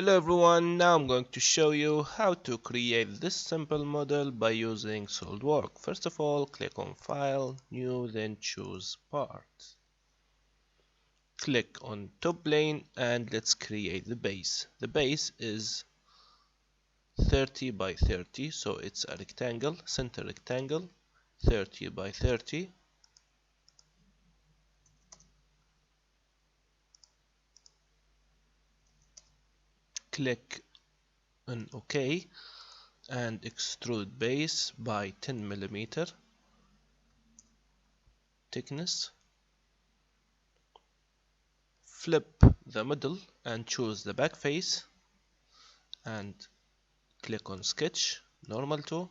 Hello everyone, now I'm going to show you how to create this simple model by using Solidworks. First of all, click on File, New, then choose Part. Click on top plane and let's create the base. The base is 30 by 30, so it's a rectangle, center rectangle, 30 by 30. Click on OK and extrude base by 10 millimeter thickness. Flip the middle and choose the back face and click on sketch, normal to.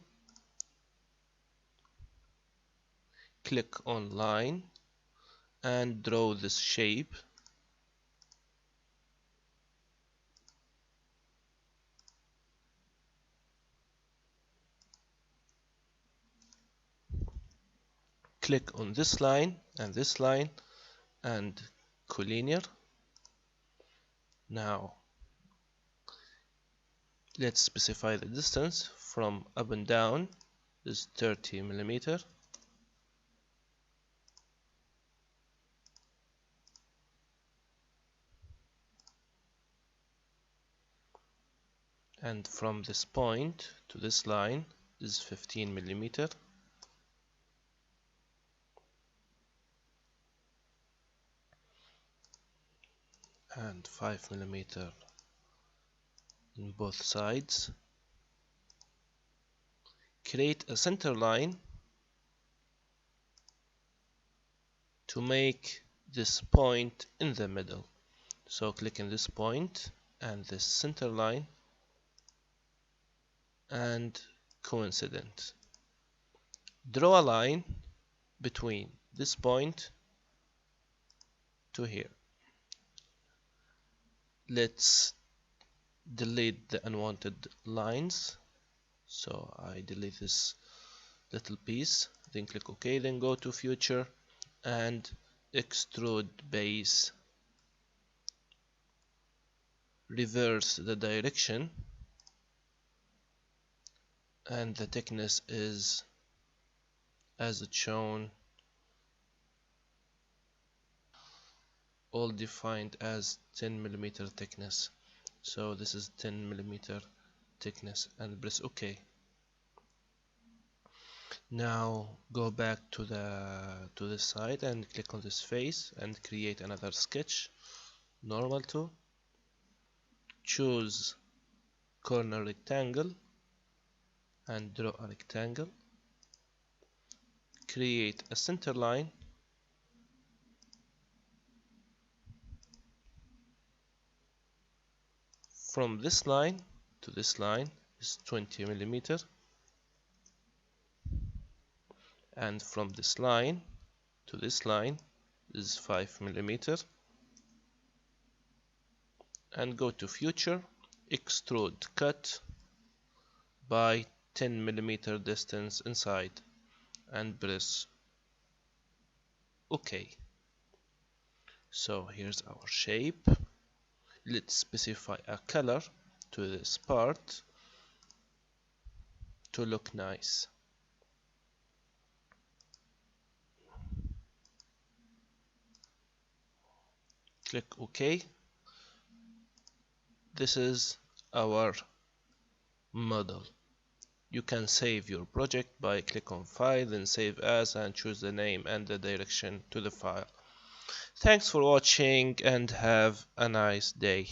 Click on line and draw this shape. Click on this line and collinear. Now let's specify the distance from up and down is 30 millimeter. And from this point to this line is 15 millimeter. And 5 millimeter in both sides. Create a center line to make this point in the middle. So click on this point and this center line and coincident. Draw a line between this point to here. Let's delete the unwanted lines. So I delete this little piece, then click OK, then go to Future and extrude base. Reverse the direction and the thickness is as it's shown, all defined as 10 millimeter thickness. So this is 10 millimeter thickness and press OK. Now go back to this side and click on this face and create another sketch, normal to. Choose corner rectangle and draw a rectangle. Create a center line. From this line to this line is 20 millimeter. And from this line to this line is 5 millimeter. And go to Future, extrude cut by 10 millimeter distance inside and press OK. So here's our shape. Let's specify a color to this part to look nice. Click OK. This is our model. You can save your project by click on File, then Save As and choose the name and the direction to the file. Thanks for watching and have a nice day.